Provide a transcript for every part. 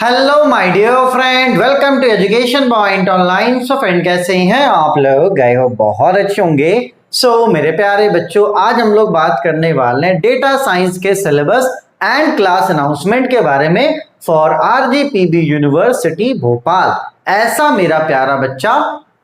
Hello my dear friend, welcome to education point online. So friend, कैसे हैं आप लोग? गए हो बहुत अच्छे होंगे। मेरे प्यारे बच्चों, आज हम लोग बात करने वाले हैं डेटा साइंस के सिलेबस एंड क्लास अनाउंसमेंट के बारे में फॉर आरजीपीवी यूनिवर्सिटी भोपाल। ऐसा मेरा प्यारा बच्चा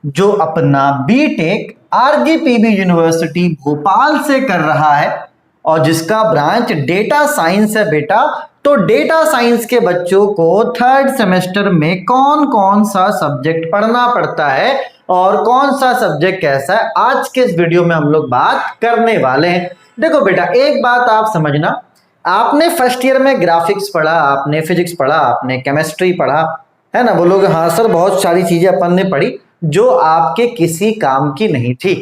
जो अपना बीटेक आरजीपीवी यूनिवर्सिटी भोपाल से कर रहा है और जिसका ब्रांच डेटा साइंस है बेटा। तो डेटा साइंस के बच्चों को थर्ड सेमेस्टर में कौन कौन सा सब्जेक्ट पढ़ना पड़ता है और कौन सा सब्जेक्ट कैसा है, आज के इस वीडियो में हम लोग बात करने वाले हैं। देखो बेटा, एक बात आप समझना, आपने फर्स्ट ईयर में ग्राफिक्स पढ़ा, आपने फिजिक्स पढ़ा, आपने केमिस्ट्री पढ़ा, है ना? बोलोगे हाँ सर, बहुत सारी चीजें अपन ने पढ़ी जो आपके किसी काम की नहीं थी।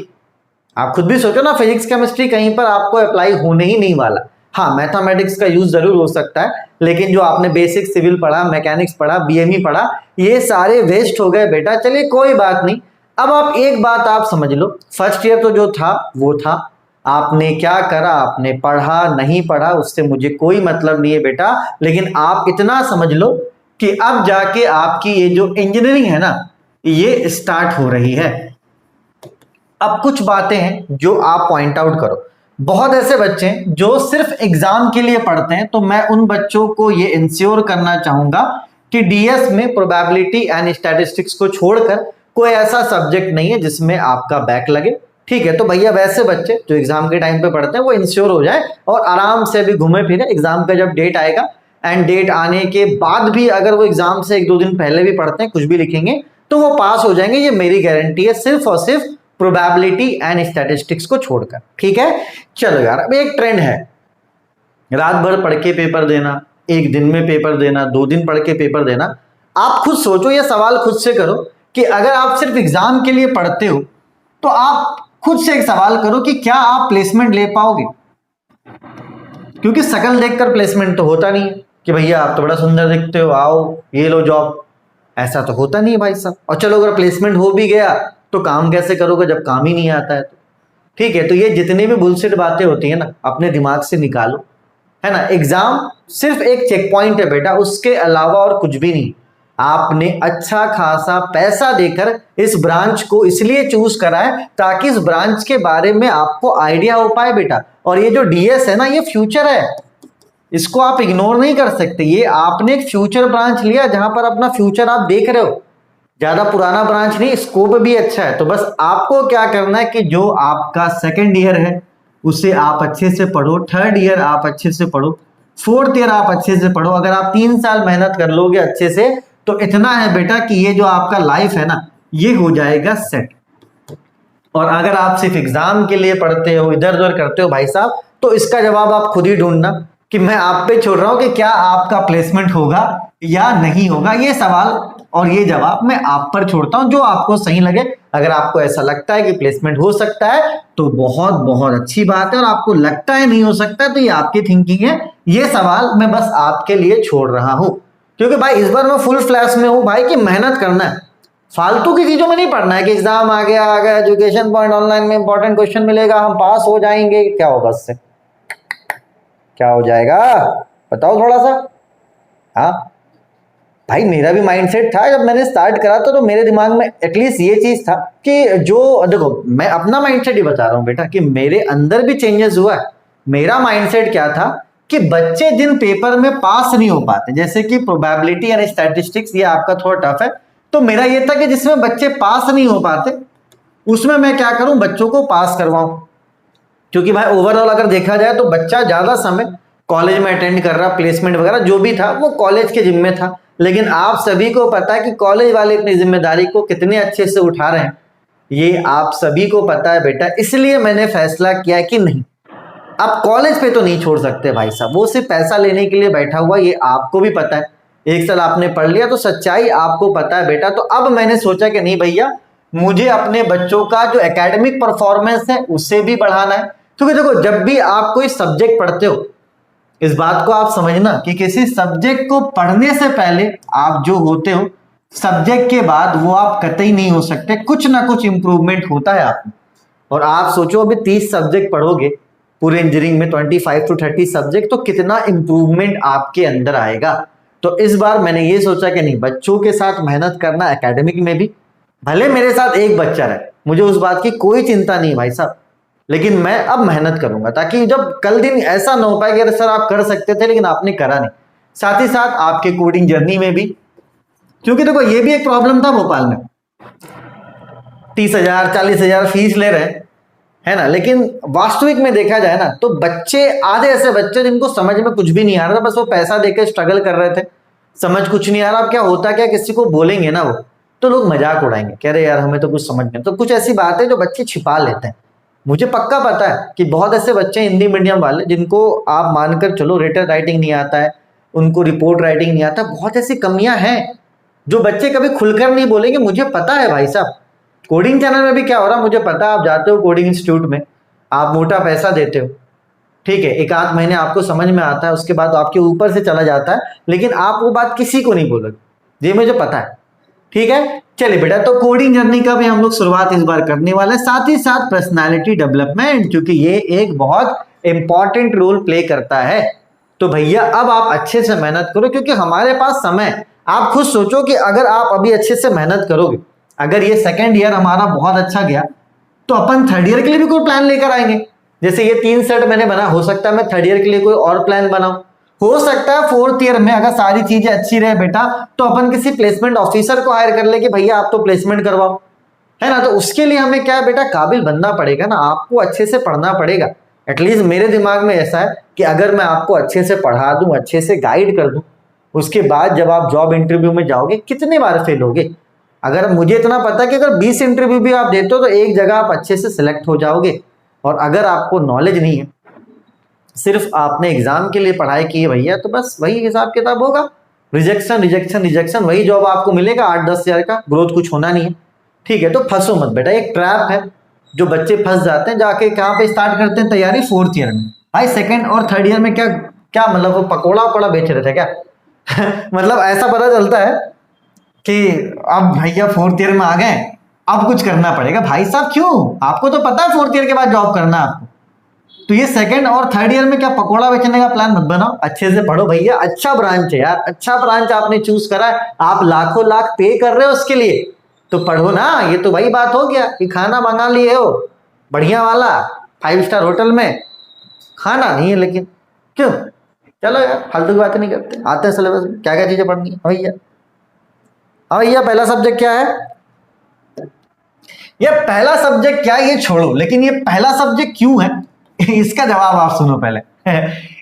आप खुद भी सोचो ना, फिजिक्स केमिस्ट्री कहीं पर आपको अप्लाई होने ही नहीं वाला। हाँ, मैथमेटिक्स का यूज जरूर हो सकता है, लेकिन जो आपने बेसिक सिविल पढ़ा, मैकेनिक्स पढ़ा, बीएमई पढ़ा, ये सारे वेस्ट हो गए बेटा। चलिए कोई बात नहीं। अब आप एक बात आप समझ लो, फर्स्ट ईयर तो जो था वो था, आपने क्या करा, आपने पढ़ा नहीं पढ़ा उससे मुझे कोई मतलब नहीं है बेटा। लेकिन आप इतना समझ लो कि अब जाके आपकी ये जो इंजीनियरिंग है ना, ये स्टार्ट हो रही है। अब कुछ बातें हैं जो आप पॉइंट आउट करो। बहुत ऐसे बच्चे हैं जो सिर्फ एग्जाम के लिए पढ़ते हैं, तो मैं उन बच्चों को ये इंश्योर करना चाहूंगा कि डीएस में प्रोबेबिलिटी एंड स्टैटिस्टिक्स को छोड़कर कोई ऐसा सब्जेक्ट नहीं है जिसमें आपका बैक लगे। ठीक है, तो भैया वैसे बच्चे जो एग्जाम के टाइम पे पढ़ते हैं वो इंश्योर हो जाए और आराम से भी घूमे फिरे। एग्जाम का जब डेट आएगा एंड डेट आने के बाद भी अगर वो एग्जाम से एक दो दिन पहले भी पढ़ते हैं, कुछ भी लिखेंगे तो वो पास हो जाएंगे, ये मेरी गारंटी है, सिर्फ और सिर्फ प्रोबेबिलिटी एंड स्टैटिस्टिक्स को छोड़कर। ठीक है, चलो यार, अब एक ट्रेंड है रात भर पढ़ के पेपर देना, एक दिन में पेपर देना, 2 दिन पढ़ के पेपर देना। आप खुद सोचो, ये सवाल खुद से करो कि अगर आप सिर्फ एग्जाम के लिए पढ़ते हो तो आप खुद से एक सवाल करो कि क्या आप प्लेसमेंट ले पाओगे? क्योंकि शकल देखकर प्लेसमेंट तो होता नहीं है कि भैया आप तो बड़ा सुंदर दिखते हो, आओ ये लो जॉब। ऐसा तो होता नहीं है भाई साहब। और चलो अगर प्लेसमेंट हो भी गया तो काम कैसे करोगे जब काम ही नहीं आता है? तो ठीक है, तो ये जितनी भी बुलशिट बातें होती है ना, अपने दिमाग से निकालो, है ना? एग्जाम सिर्फ एक चेक पॉइंट है बेटा, उसके अलावा और कुछ भी नहीं। आपने अच्छा खासा पैसा देकर इस ब्रांच को इसलिए चूज करा है ताकि इस ब्रांच के बारे में आपको आइडिया हो पाए बेटा। और ये जो डीएस है ना, ये फ्यूचर है, इसको आप इग्नोर नहीं कर सकते। ये आपने एक फ्यूचर ब्रांच लिया जहां पर अपना फ्यूचर आप देख रहे हो। ज्यादा पुराना ब्रांच नहीं, स्कोप भी अच्छा है। तो बस आपको क्या करना है कि जो आपका सेकंड ईयर है उसे आप अच्छे से पढ़ो, थर्ड ईयर आप अच्छे से पढ़ो, फोर्थ ईयर आप अच्छे से पढ़ो। अगर आप 3 साल मेहनत कर लोगे अच्छे से तो इतना है बेटा कि ये जो आपका लाइफ है ना, ये हो जाएगा सेट। और अगर आप सिर्फ एग्जाम के लिए पढ़ते हो, इधर उधर करते हो भाई साहब, तो इसका जवाब आप खुद ही ढूंढना कि मैं आप पे छोड़ रहा हूं कि क्या आपका प्लेसमेंट होगा या नहीं होगा। ये सवाल और ये जवाब मैं आप पर छोड़ता हूं, जो आपको सही लगे। अगर आपको ऐसा लगता है कि प्लेसमेंट हो सकता है तो बहुत बहुत अच्छी बात है, और आपको लगता है नहीं हो सकता तो ये आपकी थिंकिंग है। ये सवाल मैं बस आपके लिए छोड़ रहा हूं, क्योंकि भाई इस बार मैं फुल फ्लैश में हूं भाई कि मेहनत करना है, फालतू की चीजों में नहीं पढ़ना है कि एग्जाम आ गया एजुकेशन पॉइंट ऑनलाइन में इंपॉर्टेंट क्वेश्चन मिलेगा, हम पास हो जाएंगे। क्या होगा उससे? क्या हो जाएगा बताओ थोड़ा सा। हाँ भाई, मेरा भी माइंडसेट था जब मैंने स्टार्ट करा था, तो मेरे दिमाग में एटलीस्ट ये चीज था कि जो देखो, मैं अपना माइंडसेट ही बता रहा हूं बेटा कि मेरे अंदर भी चेंजेस हुआ है। मेरा माइंडसेट क्या था कि बच्चे जिन पेपर में पास नहीं हो पाते, जैसे कि प्रोबेबिलिटी एंड स्टैटिस्टिक्स, ये आपका थोड़ा टफ है, तो मेरा ये था कि जिसमें बच्चे पास नहीं हो पाते उसमें मैं क्या करूं, बच्चों को पास करवाऊं। क्योंकि भाई ओवरऑल अगर देखा जाए तो बच्चा ज्यादा समय कॉलेज में अटेंड कर रहा, प्लेसमेंट वगैरह जो भी था वो कॉलेज के जिम्मे था। लेकिन आप सभी को पता है कि कॉलेज वाले अपनी जिम्मेदारी को कितने अच्छे से उठा रहे हैं, ये आप सभी को पता है बेटा। इसलिए मैंने फैसला किया कि नहीं, अब कॉलेज पे तो नहीं छोड़ सकते भाई साहब, वो सिर्फ पैसा लेने के लिए बैठा हुआ, ये आपको भी पता है। एक साल आपने पढ़ लिया तो सच्चाई आपको पता है बेटा। तो अब मैंने सोचा कि नहीं भैया, मुझे अपने बच्चों का जो एकेडमिक परफॉर्मेंस है उसे भी बढ़ाना है। क्योंकि देखो, जब भी आप कोई सब्जेक्ट पढ़ते हो, इस बात को आप समझना कि किसी सब्जेक्ट को पढ़ने से पहले आप जो होते हो, सब्जेक्ट के बाद वो आप कतई नहीं हो सकते, कुछ ना कुछ इंप्रूवमेंट होता है आप में। और आप सोचो, अभी 30 सब्जेक्ट पढ़ोगे पूरे इंजीनियरिंग में, 25 to 30 सब्जेक्ट, तो कितना इंप्रूवमेंट आपके अंदर आएगा। तो इस बार मैंने ये सोचा कि नहीं, बच्चों के साथ मेहनत करना एकेडमिक में भी, भले मेरे साथ एक बच्चा रहे, मुझे उस बात की कोई चिंता नहीं भाई साहब, लेकिन मैं अब मेहनत करूंगा ताकि जब कल दिन ऐसा ना हो पाए कि अरे सर आप कर सकते थे लेकिन आपने करा नहीं। साथ ही साथ आपके कोडिंग जर्नी में भी, क्योंकि देखो ये भी एक प्रॉब्लम था भोपाल में, 30,000 40,000 फीस ले रहे हैं, है ना, लेकिन वास्तविक में देखा जाए ना तो बच्चे, आधे ऐसे बच्चे जिनको समझ में कुछ भी नहीं आ रहा था, बस वो पैसा देकर स्ट्रगल कर रहे थे, समझ कुछ नहीं आ रहा। अब क्या होता, क्या किसी को बोलेंगे ना वो तो लोग मजाक उड़ाएंगे, कह रहे यार हमें तो कुछ समझ नहीं। तो कुछ ऐसी बातें जो बच्चे छिपा लेते हैं, मुझे पक्का पता है कि बहुत ऐसे बच्चे हिंदी मीडियम वाले जिनको आप मानकर चलो रिटन राइटिंग नहीं आता है, उनको रिपोर्ट राइटिंग नहीं आता, बहुत ऐसी कमियां हैं जो बच्चे कभी खुलकर नहीं बोलेंगे। मुझे पता है भाई साहब, कोडिंग चैनल में भी क्या हो रहा है मुझे पता है। आप जाते हो कोडिंग इंस्टीट्यूट में, आप मोटा पैसा देते हो, ठीक है, एक आध महीने आपको समझ में आता है, उसके बाद आपके ऊपर से चला जाता है, लेकिन आप वो बात किसी को नहीं बोलोगे, ये मुझे पता है, ठीक है। चलिए बेटा, तो कोडिंग जर्नी का भी हम लोग शुरुआत इस बार करने वाले हैं, साथ ही साथ पर्सनालिटी डेवलपमेंट, क्योंकि ये एक बहुत इंपॉर्टेंट रोल प्ले करता है। तो भैया अब आप अच्छे से मेहनत करो क्योंकि हमारे पास समय, आप खुद सोचो कि अगर आप अभी अच्छे से मेहनत करोगे, अगर ये सेकेंड ईयर हमारा बहुत अच्छा गया तो अपन थर्ड ईयर के लिए भी कोई प्लान लेकर आएंगे। जैसे ये 3 सेट मैंने बना, हो सकता है मैं थर्ड ईयर के लिए कोई और प्लान बनाऊं, हो सकता है फोर्थ ईयर में अगर सारी चीजें अच्छी रहे बेटा तो अपन किसी प्लेसमेंट ऑफिसर को हायर कर ले कि भैया आप तो प्लेसमेंट करवाओ, है ना। तो उसके लिए हमें क्या है बेटा, काबिल बनना पड़ेगा ना, आपको अच्छे से पढ़ना पड़ेगा। एटलीस्ट मेरे दिमाग में ऐसा है कि अगर मैं आपको अच्छे से पढ़ा दूं, अच्छे से गाइड कर दूं, उसके बाद जब आप जॉब इंटरव्यू में जाओगे कितने बार फेल होगे। अगर मुझे इतना पता है कि अगर 20 इंटरव्यू भी आप देते हो तो एक जगह आप अच्छे से सिलेक्ट हो जाओगे। और अगर आपको नॉलेज नहीं है, सिर्फ आपने एग्जाम के लिए पढ़ाई की है भैया, तो बस वही हिसाब किताब होगा, रिजेक्शन रिजेक्शन रिजेक्शन, वही जॉब आपको मिलेगा 8-10 हजार का, ग्रोथ कुछ होना नहीं है, ठीक है। तो फंसो मत बेटा, एक ट्रैप है जो बच्चे फंस जाते हैं, जाके कहाँ पे स्टार्ट करते हैं तैयारी, फोर्थ ईयर में। भाई सेकंड और थर्ड ईयर में क्या क्या मतलब वो पकोड़ा वकोड़ा बेच रहे थे क्या मतलब ऐसा पता चलता है कि अब भैया फोर्थ ईयर में आ गए, अब कुछ करना पड़ेगा। भाई साहब क्यों, आपको तो पता है फोर्थ ईयर के बाद जॉब करना है आपको, तो ये सेकंड और थर्ड ईयर में क्या पकोड़ा बेचने का प्लान मत बनाओ, अच्छे से पढ़ो भैया। अच्छा ब्रांच है यार, अच्छा ब्रांच आपने चूज करा है, आप लाखों लाख पे कर रहे हो उसके लिए, तो पढ़ो ना। ये तो वही बात हो गया कि खाना मंगा लिए हो बढ़िया वाला 5 स्टार होटल में, खाना नहीं है लेकिन क्यों। चलो यार फालतू की बातें नहीं करते, आते हैं सिलेबस में क्या क्या चीजें पढ़नी है भैया। हाँ भैया, पहला सब्जेक्ट क्या है, ये पहला सब्जेक्ट क्या है ये छोड़ो, लेकिन ये पहला सब्जेक्ट क्यों है इसका जवाब आप सुनो पहले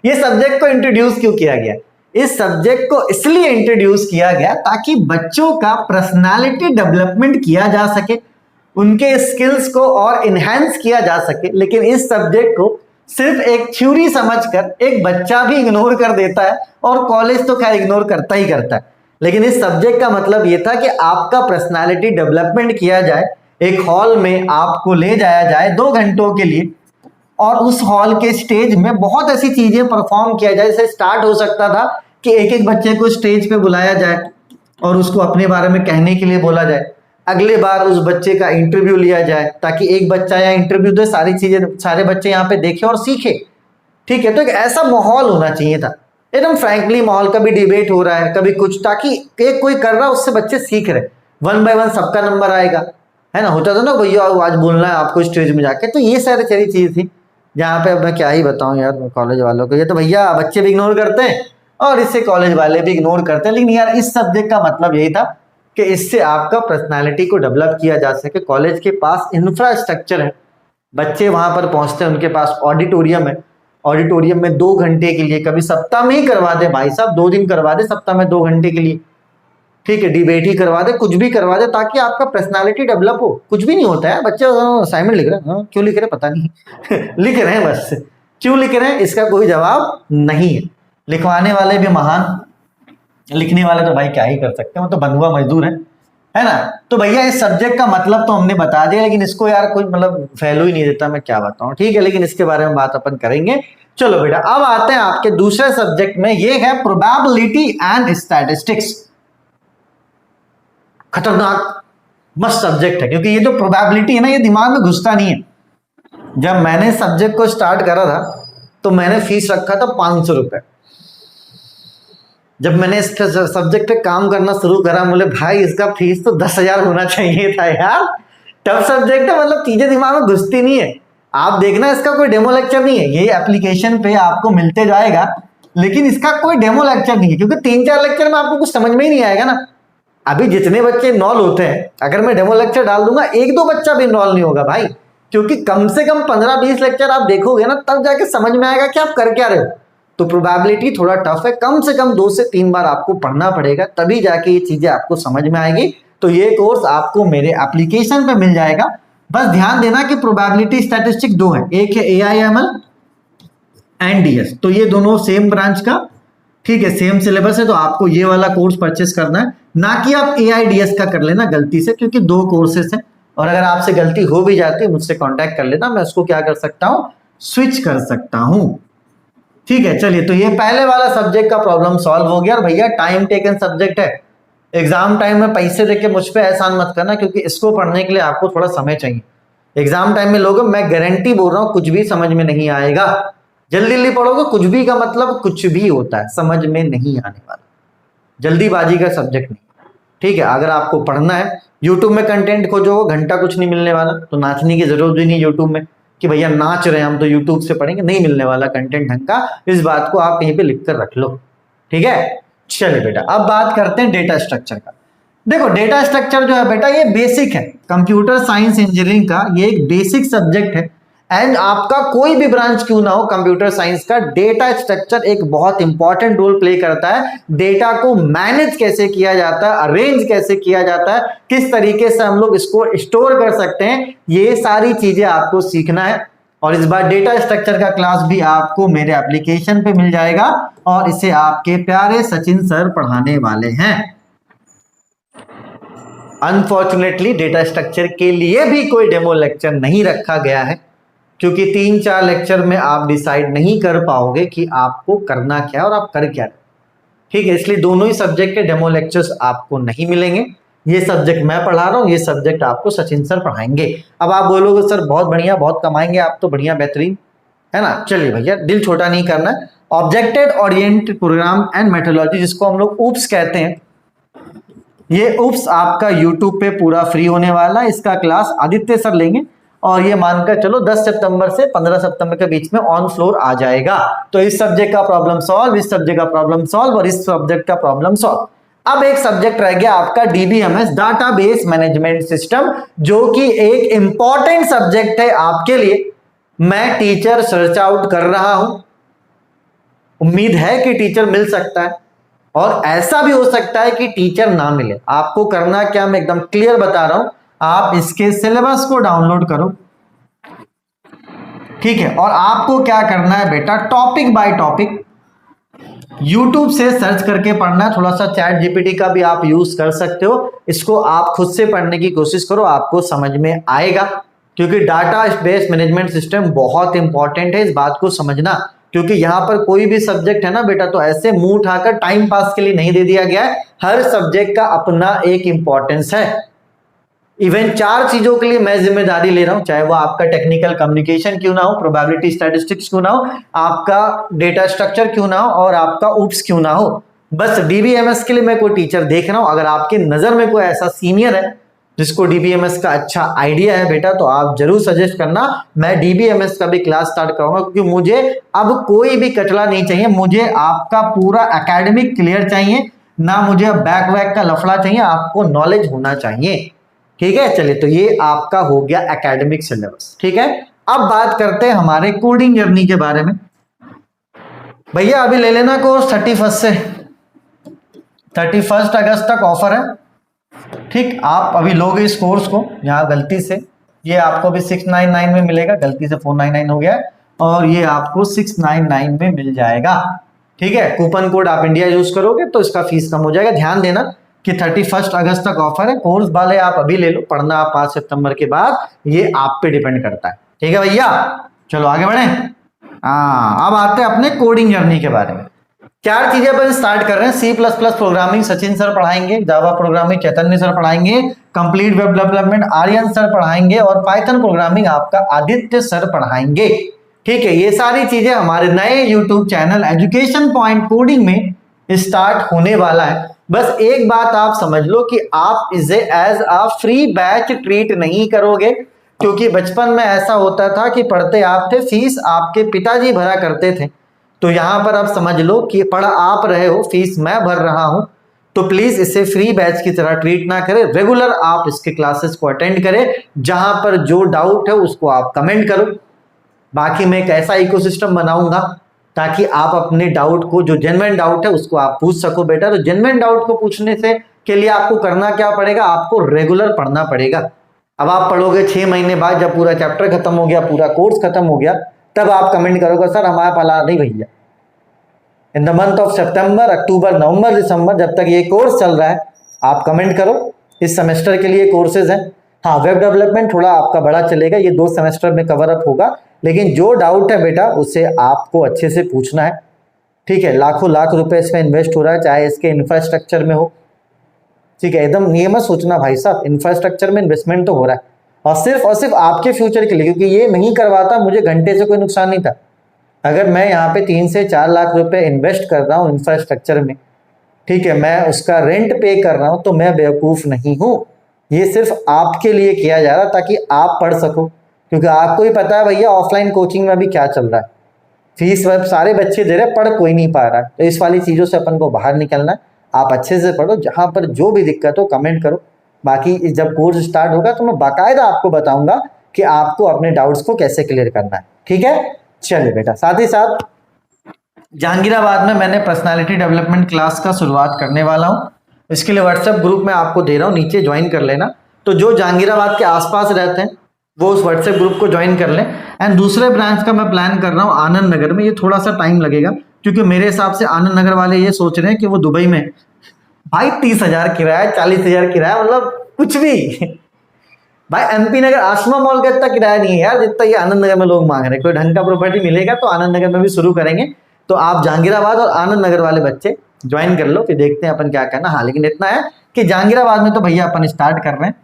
ये सब्जेक्ट को इंट्रोड्यूस क्यों किया गया, इस सब्जेक्ट को इसलिए इंट्रोड्यूस किया गया ताकि बच्चों का पर्सनालिटी डेवलपमेंट किया जा सके, उनके स्किल्स को और इनहेंस किया जा सके। लेकिन इस सब्जेक्ट को सिर्फ एक थ्योरी समझकर एक बच्चा भी इग्नोर कर देता है, और कॉलेज तो खैर इग्नोर करता ही करता है। लेकिन इस सब्जेक्ट का मतलब यह था कि आपका पर्सनालिटी डेवलपमेंट किया जाए, एक हॉल में आपको ले जाया जाए 2 घंटों के लिए, और उस हॉल के स्टेज में बहुत ऐसी चीजें परफॉर्म किया जाए। जैसे स्टार्ट हो सकता था कि एक एक बच्चे को स्टेज पे बुलाया जाए और उसको अपने बारे में कहने के लिए बोला जाए, अगले बार उस बच्चे का इंटरव्यू लिया जाए ताकि एक बच्चा यहाँ इंटरव्यू दे, सारी चीजें सारे बच्चे यहाँ पे देखें और सीखे, ठीक है। तो एक ऐसा माहौल होना चाहिए था, एकदम फ्रैंकली माहौल, कभी डिबेट हो रहा है कभी कुछ, ताकि एक कोई कर रहा है उससे बच्चे सीख रहे, 1 बाय 1 सबका नंबर आएगा, है ना। होता था ना भैया आज बोलना है आपको स्टेज में जाके, तो ये सारी चीज थी जहाँ पे। अब मैं क्या ही बताऊं यार कॉलेज वालों को, ये तो भैया बच्चे भी इग्नोर करते हैं और इससे कॉलेज वाले भी इग्नोर करते हैं। लेकिन यार इस सब्जेक्ट का मतलब यही था कि इससे आपका पर्सनालिटी को डेवलप किया जा सके। कॉलेज के पास इंफ्रास्ट्रक्चर है, बच्चे वहां पर पहुंचते हैं, उनके पास ऑडिटोरियम है, ऑडिटोरियम में 2 घंटे के लिए, कभी सप्ताह में ही करवा दे भाई साहब, 2 दिन करवा दे सप्ताह में 2 घंटे के लिए, ठीक है, डिबेट ही करवा दे, कुछ भी करवा दे, ताकि आपका पर्सनालिटी डेवलप हो। कुछ भी नहीं होता है, बच्चे असाइनमेंट लिख रहे हैं, क्यों लिख रहे हैं पता नहीं लिख रहे हैं बस, क्यों लिख रहे हैं इसका कोई जवाब नहीं है। लिखवाने वाले भी महान, लिखने वाले तो भाई क्या ही कर सकते हैं, वो तो बंधुआ मजदूर है ना। तो भैया इस सब्जेक्ट का मतलब तो हमने बता दिया, लेकिन इसको यार कोई मतलब वैल्यू ही नहीं देता, मैं क्या बताऊं, ठीक है, लेकिन इसके बारे में बात अपन करेंगे। चलो बेटा, अब आते हैं आपके दूसरे सब्जेक्ट में, ये है प्रोबेबिलिटी एंड स्टैटिस्टिक्स। खतरनाक मस्त सब्जेक्ट है, क्योंकि ये जो प्रोबेबिलिटी है ना, ये दिमाग में घुसता नहीं है। जब मैंने सब्जेक्ट को स्टार्ट करा था तो मैंने फीस रखा था 500 रुपए, जब मैंने इस सब्जेक्ट पे काम करना शुरू करा, बोले भाई इसका फीस तो 10,000 होना चाहिए था यार। टफ सब्जेक्ट है, मतलब चीजें दिमाग में घुसती नहीं है। आप देखना, इसका कोई डेमो लेक्चर नहीं है, ये एप्लीकेशन पे आपको मिलते जाएगा, लेकिन इसका कोई डेमो लेक्चर नहीं है, क्योंकि 3-4 लेक्चर में आपको कुछ समझ में ही नहीं आएगा ना। अभी जितने बच्चे इन्वॉल्व होते हैं, अगर मैं डेमो लेक्चर डाल दूंगा, 1-2 बच्चा भी इन्वॉल्व नहीं होगा भाई, क्योंकि कम से कम 15-20 लेक्चर आप देखोगे ना, तब जाके समझ में आएगा कि आप कर क्या रहे हो। तो प्रोबेबिलिटी थोड़ा टफ है, कम से कम 2 से 3 बार आपको पढ़ना पड़ेगा, तभी जाके ये चीजें आपको समझ में आएगी। तो ये कोर्स आपको मेरे एप्लीकेशन पे मिल जाएगा। बस ध्यान देना कि प्रोबेबिलिटी स्टैटिस्टिक्स 2 है, एक है AIML एंड DS, तो ये दोनों सेम ब्रांच का, ठीक है, सेम सिलेबस है, तो आपको ये वाला कोर्स परचेस करना है, ना कि आप AIDS का कर लेना गलती से, क्योंकि 2 कोर्सेस हैं। और अगर आपसे गलती हो भी जाती है, मुझसे कांटेक्ट कर लेना, मैं उसको क्या कर सकता हूं, स्विच कर सकता हूं। ठीक है, चलिए, तो ये पहले वाला सब्जेक्ट का प्रॉब्लम सॉल्व हो गया। और भैया टाइम टेकन सब्जेक्ट है, एग्जाम टाइम में पैसे देके मुझ पे एहसान मत करना, क्योंकि इसको पढ़ने के लिए आपको थोड़ा समय चाहिए। एग्जाम टाइम में लोगों, मैं गारंटी बोल रहा हूं, कुछ भी समझ में नहीं आएगा। जल्दी जल्दी पढ़ोगे, कुछ भी का मतलब कुछ भी होता है, समझ में नहीं आने वाला। जल्दीबाजी का सब्जेक्ट नहीं, ठीक है। अगर आपको पढ़ना है, यूट्यूब में कंटेंट खोजो, घंटा कुछ नहीं मिलने वाला, तो नाचने की जरूरत भी नहीं यूट्यूब में कि भैया नाच रहे हैं हम तो यूट्यूब से पढ़ेंगे, नहीं मिलने वाला कंटेंट ढंग का। इस बात को आप कहीं पे लिख कर रख लो, ठीक है। चलिए बेटा, अब बात करते हैं डेटा स्ट्रक्चर का। देखो, डेटा स्ट्रक्चर जो है बेटा, ये बेसिक है, कंप्यूटर साइंस इंजीनियरिंग का ये एक बेसिक सब्जेक्ट है। एंड आपका कोई भी ब्रांच क्यों ना हो कंप्यूटर साइंस का, डेटा स्ट्रक्चर एक बहुत इंपॉर्टेंट रोल प्ले करता है। डेटा को मैनेज कैसे किया जाता है, अरेंज कैसे किया जाता है, किस तरीके से हम लोग इसको स्टोर कर सकते हैं, ये सारी चीजें आपको सीखना है। और इस बार डेटा स्ट्रक्चर का क्लास भी आपको मेरे एप्लीकेशन पे मिल जाएगा, और इसे आपके प्यारे सचिन सर पढ़ाने वाले हैं। अनफॉर्चुनेटली डेटा स्ट्रक्चर के लिए भी कोई डेमो लेक्चर नहीं रखा गया है, क्योंकि 3-4 लेक्चर में आप डिसाइड नहीं कर पाओगे कि आपको करना क्या है और आप कर क्या, ठीक है। इसलिए दोनों ही सब्जेक्ट के डेमो लेक्चर्स आपको नहीं मिलेंगे। ये सब्जेक्ट मैं पढ़ा रहा हूँ, ये सब्जेक्ट आपको सचिन सर पढ़ाएंगे। अब आप बोलोगे सर बहुत बढ़िया, बहुत कमाएंगे आप तो, बढ़िया बेहतरीन है ना। चलिए भैया, दिल छोटा नहीं करना है। Objected oriented program and methodology, जिसको हम लोग ऊप्स कहते हैं, ये ऊप्स आपका यूट्यूब पे पूरा फ्री होने वाला है। इसका क्लास आदित्य सर लेंगे, और ये मानकर चलो 10 सितंबर से 15 सितंबर के बीच में ऑन फ्लोर आ जाएगा। तो इस सब्जेक्ट का प्रॉब्लम सॉल्व, इस सब्जेक्ट का प्रॉब्लम सॉल्व, और इस सब्जेक्ट का प्रॉब्लम सॉल्व। अब एक सब्जेक्ट रह गया आपका DBMS, डाटाबेस मैनेजमेंट सिस्टम, जो कि एक इंपॉर्टेंट सब्जेक्ट है आपके लिए। मैं टीचर सर्च आउट कर रहा हूं, उम्मीद है कि टीचर मिल सकता है, और ऐसा भी हो सकता है कि टीचर ना मिले। आपको करना क्या, मैं एकदम क्लियर बता रहा हूं, आप इसके सिलेबस को डाउनलोड करो, ठीक है। और आपको क्या करना है बेटा, टॉपिक बाय टॉपिक YouTube से सर्च करके पढ़ना है। थोड़ा सा चैट GPT का भी आप यूज कर सकते हो, इसको आप खुद से पढ़ने की कोशिश करो, आपको समझ में आएगा। क्योंकि डाटा बेस मैनेजमेंट सिस्टम बहुत इंपॉर्टेंट है, इस बात को समझना। क्योंकि यहाँ पर कोई भी सब्जेक्ट है ना बेटा, तो ऐसे मुंह उठाकर टाइम पास के लिए नहीं दे दिया गया है। हर सब्जेक्ट का अपना एक इंपॉर्टेंस है। इवन 4 चीजों के लिए मैं जिम्मेदारी ले रहा हूं, चाहे वो आपका टेक्निकल कम्युनिकेशन क्यों ना हो, प्रोबेबिलिटी स्टैटिस्टिक्स क्यों ना हो, आपका डेटा स्ट्रक्चर क्यों ना हो, और आपका ऊप्स क्यों ना हो। बस DBMS के लिए मैं कोई टीचर देख रहा हूं। अगर आपकी नजर में कोई ऐसा सीनियर है जिसको DBMS का अच्छा आइडिया है बेटा, तो आप जरूर सजेस्ट करना। मैं DBMS का भी क्लास स्टार्ट कराऊंगा, क्योंकि मुझे अब कोई भी कचरा नहीं चाहिए। मुझे आपका पूरा एकेडमिक क्लियर चाहिए, ना मुझे बैक वैक का लफड़ा चाहिए, आपको नॉलेज होना चाहिए, ठीक है। चलिए, तो ये आपका हो गया एकेडमिक सिलेबस, ठीक है। अब बात करते हैं हमारे कोडिंग जर्नी के बारे में। भैया अभी ले लेना कोर्स 31 से 31 अगस्त तक ऑफर है, ठीक। आप अभी लोगे इस कोर्स को, यहाँ गलती से ये आपको भी 699 में मिलेगा, गलती से 499 हो गया है, और ये आपको 699 में मिल जाएगा, ठीक है। कूपन कोड आप इंडिया यूज करोगे तो इसका फीस कम हो जाएगा। ध्यान देना कि 31 अगस्त तक ऑफर है। कोर्स वाले आप अभी ले लो, पढ़ना आप 5 सितंबर के बाद, ये आप पे डिपेंड करता है, ठीक है भैया। चलो आगे बढ़े। अब आते हैं अपने कोडिंग जर्नी के बारे में। 4 चीजें अपन स्टार्ट कर रहे हैं। C++ प्रोग्रामिंग सचिन सर पढ़ाएंगे, जावा प्रोग्रामिंग चैतन्य सर पढ़ाएंगे, complete web development Aryan sir पढ़ाएंगे, और पाइथन प्रोग्रामिंग आपका आदित्य सर पढ़ाएंगे, ठीक है। ये सारी चीजें हमारे नए YouTube channel education point coding में स्टार्ट होने वाला है। बस एक बात आप समझ लो कि आप इसे as a free batch treat नहीं करोगे, क्योंकि बचपन में ऐसा होता था कि पढ़ते आप थे, फीस आपके पिताजी भरा करते थे। तो यहां पर आप समझ लो कि पढ़ आप रहे हो, फीस मैं भर रहा हूं। तो प्लीज इसे फ्री बैच की तरह ट्रीट ना करें, रेगुलर आप इसके क्लासेस को अटेंड करें। जहां पर जो डाउट है उसको आप कमेंट करो। बाकी मैं एक ऐसा इकोसिस्टम बनाऊंगा ताकि आप अपने डाउट को, जो जेन्युइन डाउट है उसको आप पूछ सको बेटा। तो जेन्युइन डाउट को पूछने से के लिए आपको करना क्या पड़ेगा, आपको रेगुलर पढ़ना पड़ेगा। अब आप पढ़ोगे 6 महीने बाद, जब पूरा चैप्टर खत्म हो गया, पूरा कोर्स खत्म हो गया, तब आप कमेंट करोगे सर हमारा पढ़ा नहीं भैया। इन द मंथ ऑफ सितंबर, अक्टूबर, नवंबर, दिसंबर, जब तक ये कोर्स चल रहा है आप कमेंट करो। इस सेमेस्टर के लिए कोर्सेज हैं। हाँ, वेब डेवलपमेंट थोड़ा आपका बड़ा चलेगा, ये 2 सेमेस्टर में कवर अप होगा, लेकिन जो डाउट है बेटा उसे आपको अच्छे से पूछना है। ठीक है, लाखों लाख रुपए इसमें इन्वेस्ट हो रहा है, चाहे इसके इंफ्रास्ट्रक्चर में हो। ठीक है, एकदम ये मत सोचना भाई साहब, इंफ्रास्ट्रक्चर में इन्वेस्टमेंट तो हो रहा है और सिर्फ आपके फ्यूचर के लिए, क्योंकि ये नहीं करवाता मुझे घंटे से कोई नुकसान नहीं था। अगर मैं यहाँ पे 3 से 4 लाख रुपए इन्वेस्ट कर रहा हूँ इंफ्रास्ट्रक्चर में, ठीक है, मैं उसका रेंट पे कर रहा हूँ, तो मैं बेवकूफ नहीं हूँ। ये सिर्फ आपके लिए किया जा रहा ताकि आप पढ़ सको, क्योंकि आपको ही पता है भैया ऑफलाइन कोचिंग में भी क्या चल रहा है। फीस वह सारे बच्चे दे रहे, पढ़ कोई नहीं पा रहा है। तो इस वाली चीज़ों से अपन को बाहर निकलना है। आप अच्छे से पढ़ो, जहाँ पर जो भी दिक्कत हो कमेंट करो। बाकी जब कोर्स स्टार्ट होगा तो मैं बाकायदा आपको बताऊंगा कि आपको अपने डाउट्स को कैसे क्लियर करना है। ठीक है, चलिए बेटा। साथ ही साथ जहांगीराबाद में मैंने पर्सनालिटी डेवलपमेंट क्लास का शुरुआत करने वाला हूँ। इसके लिए व्हाट्सएप ग्रुप में आपको दे रहा हूँ, नीचे ज्वाइन कर लेना। तो जो जहांगीराबाद के आसपास रहते हैं वो उस व्हाट्सएप ग्रुप को ज्वाइन कर लें। एंड दूसरे ब्रांच का मैं प्लान कर रहा हूँ आनंद नगर में। ये थोड़ा सा टाइम लगेगा, क्योंकि मेरे हिसाब से आनंद नगर वाले ये सोच रहे हैं कि वो दुबई में, भाई 30,000 किराया, 40,000 किराया, मतलब कुछ भी। भाई एमपी नगर आसमा मॉल का इतना किराया नहीं है यार जितना ये आनंद नगर में लोग मांग रहे हैं। कोई ढंग का प्रॉपर्टी मिलेगा तो आनंद नगर में भी शुरू करेंगे। तो आप जहांगीराबाद और आनंद नगर वाले बच्चे ज्वाइन कर लो, फिर देखते हैं अपन क्या करना। हाँ, लेकिन इतना है कि जहांगीराबाद में तो भैया अपन स्टार्ट कर रहे हैं,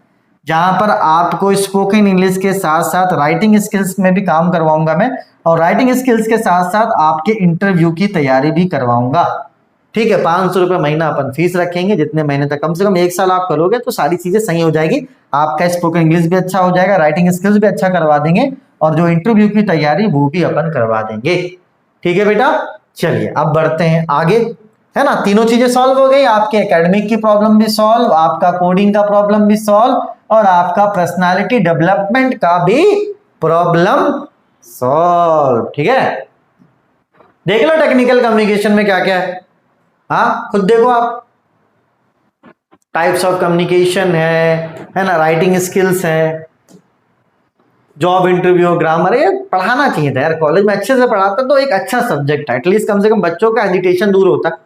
जहां पर आपको स्पोकन इंग्लिश के साथ साथ राइटिंग स्किल्स में भी काम करवाऊंगा मैं, और राइटिंग स्किल्स के साथ साथ आपके इंटरव्यू की तैयारी भी करवाऊंगा। ठीक है, 500 रुपये महीना अपन फीस रखेंगे। जितने महीने तक, कम से कम 1 साल आप करोगे तो सारी चीजें सही हो जाएगी। आपका स्पोकन इंग्लिश भी अच्छा हो जाएगा, राइटिंग स्किल्स भी अच्छा करवा देंगे, और जो इंटरव्यू की तैयारी वो भी अपन करवा देंगे। ठीक है बेटा, चलिए अब बढ़ते हैं आगे, है ना। तीनों चीजें सॉल्व हो गई, आपके एकेडमिक की प्रॉब्लम भी सॉल्व, आपका कोडिंग का प्रॉब्लम भी सॉल्व, और आपका पर्सनालिटी डेवलपमेंट का भी प्रॉब्लम सॉल्व। ठीक है, देख लो टेक्निकल कम्युनिकेशन में क्या क्या है। हाँ, खुद देखो आप, टाइप्स ऑफ कम्युनिकेशन है ना, राइटिंग स्किल्स है, जॉब इंटरव्यू, ग्रामर, ये पढ़ाना चाहिए था यार। कॉलेज में अच्छे से पढ़ाता तो एक अच्छा सब्जेक्ट है, एटलीस्ट कम से कम बच्चों का हेजिटेशन दूर होता।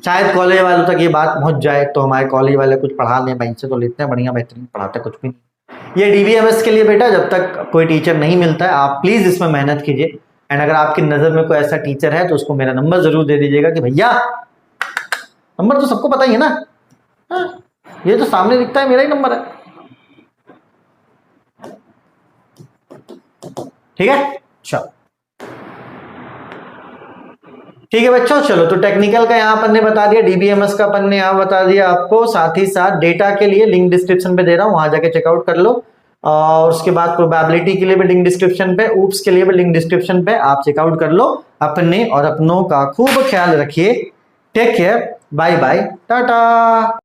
शायद कॉलेज वालों तक ये बात पहुंच जाए तो हमारे कॉलेज वाले कुछ पढ़ा लें, भाई से तो लेते हैं, बढ़िया बेहतरीन पढ़ाते कुछ भी नहीं। ये डीबीएमएस के लिए बेटा जब तक कोई टीचर नहीं मिलता है, आप प्लीज इसमें मेहनत कीजिए। एंड अगर आपकी नजर में कोई ऐसा टीचर है तो उसको मेरा नंबर जरूर दे दीजिएगा कि भैया, नंबर तो सबको पता ही है ना। हाँ, ये तो सामने दिखता है, मेरा ही नंबर है। ठीक है, चलो ठीक है बच्चों, चलो। तो टेक्निकल का यहाँ अपन ने बता दिया, डीबीएमएस का अपन ने यहाँ बता दिया आपको। साथ ही साथ डेटा के लिए लिंक डिस्क्रिप्शन पे दे रहा हूँ, वहां जाके चेकआउट कर लो। और उसके बाद प्रोबेबिलिटी के लिए भी लिंक डिस्क्रिप्शन पे, ऊप्स के लिए भी लिंक डिस्क्रिप्शन पे, आप चेकआउट कर लो। अपने और अपनों का खूब ख्याल रखिए। Take care, bye bye, Tata.